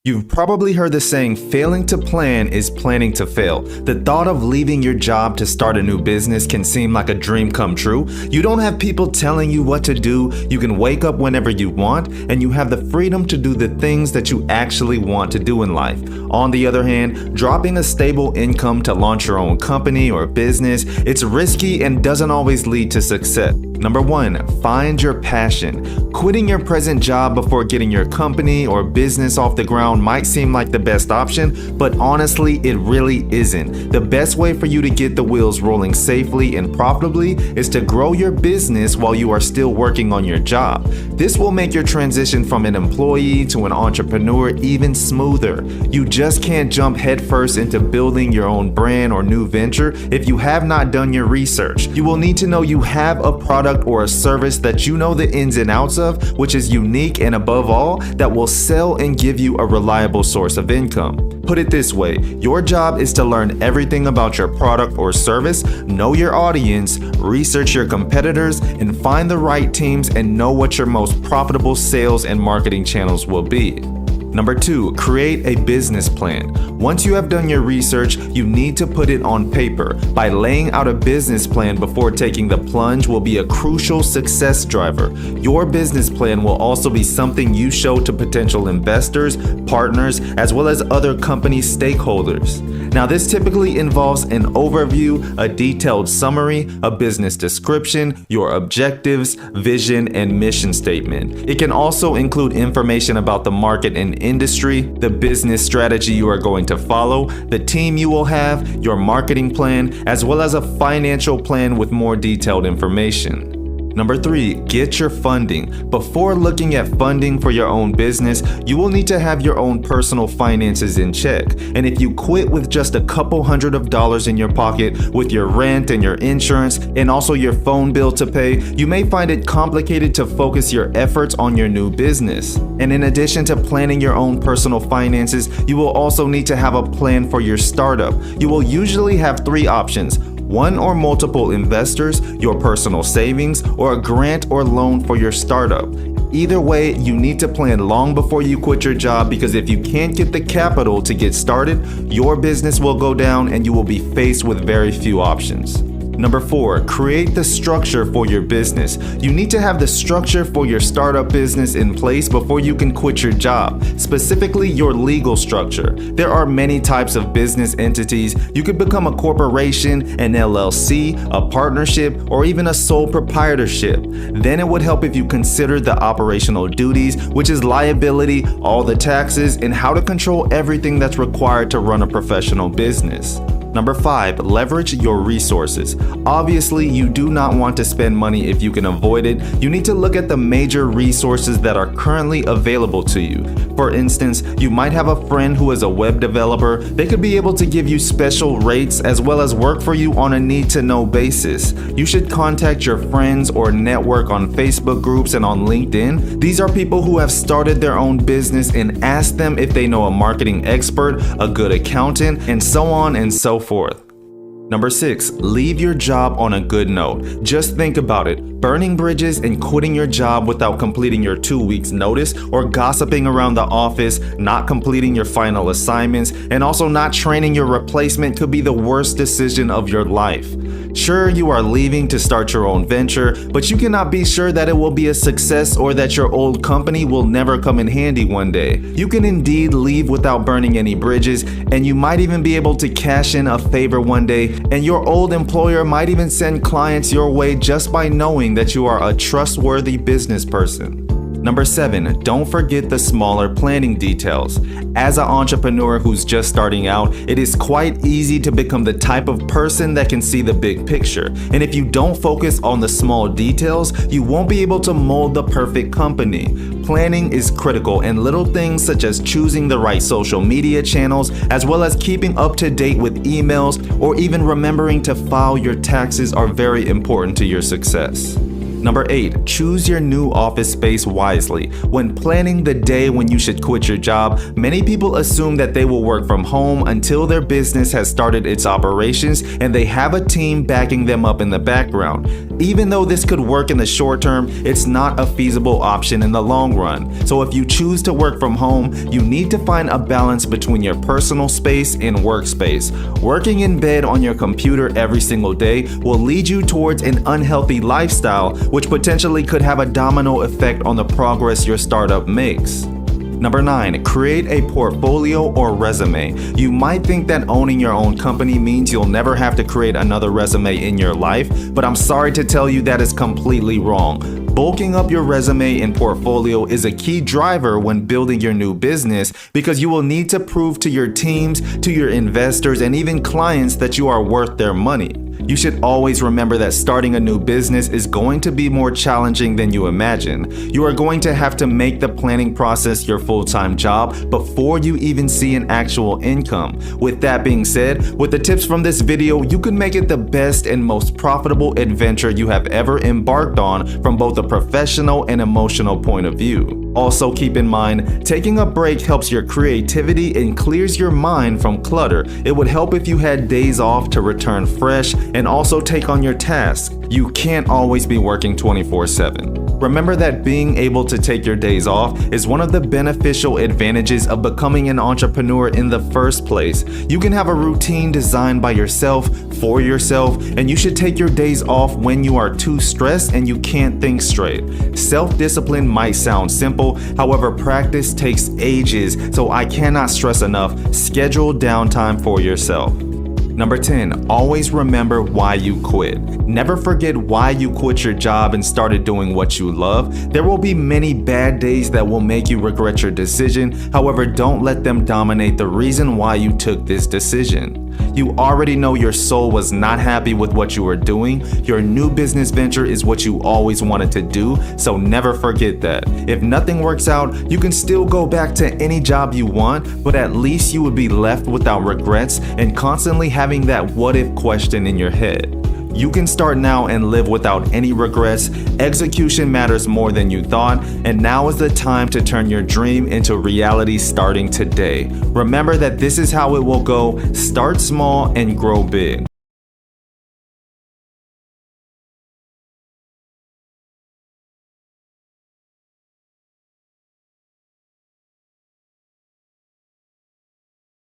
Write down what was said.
You've probably heard the saying, failing to plan is planning to fail. The thought of leaving your job to start a new business can seem like a dream come true. You don't have people telling you what to do, you can wake up whenever you want, and you have the freedom to do the things that you actually want to do in life. On the other hand, dropping a stable income to launch your own company or business, it's risky and doesn't always lead to success. Number 1, find your passion. Quitting your present job before getting your company or business off the ground might seem like the best option, but honestly, it really isn't. The best way for you to get the wheels rolling safely and profitably is to grow your business while you are still working on your job. This will make your transition from an employee to an entrepreneur even smoother. You just can't jump headfirst into building your own brand or new venture if you have not done your research. You will need to know you have a product or a service that you know the ins and outs of, which is unique and above all, that will sell and give you a reliable source of income. Put it this way, your job is to learn everything about your product or service, know your audience, research your competitors, and find the right teams and know what your most profitable sales and marketing channels will be. Number 2, create a business plan. Once you have done your research, you need to put it on paper. By laying out a business plan before taking the plunge will be a crucial success driver. Your business plan will also be something you show to potential investors, partners, as well as other company stakeholders. Now, this typically involves an overview, a detailed summary, a business description, your objectives, vision, and mission statement. It can also include information about the market and industry, the business strategy you are going to follow, the team you will have, your marketing plan, as well as a financial plan with more detailed information. Number 3, get your funding. Before looking at funding for your own business, you will need to have your own personal finances in check. And if you quit with just a couple $100s in your pocket, with your rent and your insurance, and also your phone bill to pay, you may find it complicated to focus your efforts on your new business. And in addition to planning your own personal finances, you will also need to have a plan for your startup. You will usually have 3 options: one or multiple investors, your personal savings, or a grant or loan for your startup. Either way, you need to plan long before you quit your job, because if you can't get the capital to get started, your business will go down and you will be faced with very few options. Number 4, create the structure for your business. You need to have the structure for your startup business in place before you can quit your job, specifically your legal structure. There are many types of business entities. You could become a corporation, an LLC, a partnership, or even a sole proprietorship. Then it would help if you consider the operational duties, which is liability, all the taxes, and how to control everything that's required to run a professional business. Number 5, leverage your resources. Obviously, you do not want to spend money if you can avoid it. You need to look at the major resources that are currently available to you. For instance, you might have a friend who is a web developer. They could be able to give you special rates as well as work for you on a need-to-know basis. You should contact your friends or network on Facebook groups and on LinkedIn. These are people who have started their own business, and ask them if they know a marketing expert, a good accountant, and so on and so forth. Number 6, leave your job on a good note. Just think about it. Burning bridges and quitting your job without completing your 2 weeks notice, or gossiping around the office, not completing your final assignments, and also not training your replacement could be the worst decision of your life. Sure, you are leaving to start your own venture, but you cannot be sure that it will be a success or that your old company will never come in handy one day. You can indeed leave without burning any bridges, and you might even be able to cash in a favor one day, and your old employer might even send clients your way just by knowing that you are a trustworthy business person. Number 7, don't forget the smaller planning details. As an entrepreneur who's just starting out, it is quite easy to become the type of person that can see the big picture. And if you don't focus on the small details, you won't be able to mold the perfect company. Planning is critical, and little things such as choosing the right social media channels, as well as keeping up to date with emails, or even remembering to file your taxes are very important to your success. Number 8, choose your new office space wisely. When planning the day when you should quit your job, many people assume that they will work from home until their business has started its operations and they have a team backing them up in the background. Even though this could work in the short term, it's not a feasible option in the long run. So if you choose to work from home, you need to find a balance between your personal space and workspace. Working in bed on your computer every single day will lead you towards an unhealthy lifestyle, which potentially could have a domino effect on the progress your startup makes. Number 9, create a portfolio or resume. You might think that owning your own company means you'll never have to create another resume in your life, but I'm sorry to tell you that is completely wrong. Bulking up your resume and portfolio is a key driver when building your new business because you will need to prove to your teams, to your investors, and even clients that you are worth their money. You should always remember that starting a new business is going to be more challenging than you imagine. You are going to have to make the planning process your full-time job before you even see an actual income. With that being said, with the tips from this video, you can make it the best and most profitable adventure you have ever embarked on from both a professional and emotional point of view. Also keep in mind, taking a break helps your creativity and clears your mind from clutter. It would help if you had days off to return fresh and also take on your tasks. You can't always be working 24/7. Remember that being able to take your days off is one of the beneficial advantages of becoming an entrepreneur in the first place. You can have a routine designed by yourself, for yourself, and you should take your days off when you are too stressed and you can't think straight. Self-discipline might sound simple, however, practice takes ages, so I cannot stress enough, schedule downtime for yourself. Number 10, always remember why you quit. Never forget why you quit your job and started doing what you love. There will be many bad days that will make you regret your decision. However, don't let them dominate the reason why you took this decision. You already know your soul was not happy with what you were doing. Your new business venture is what you always wanted to do, so never forget that. If nothing works out, you can still go back to any job you want, but at least you would be left without regrets and constantly having that what if question in your head. You can start now and live without any regrets. Execution matters more than you thought, and now is the time to turn your dream into reality starting today. Remember that this is how it will go. Start small and grow big.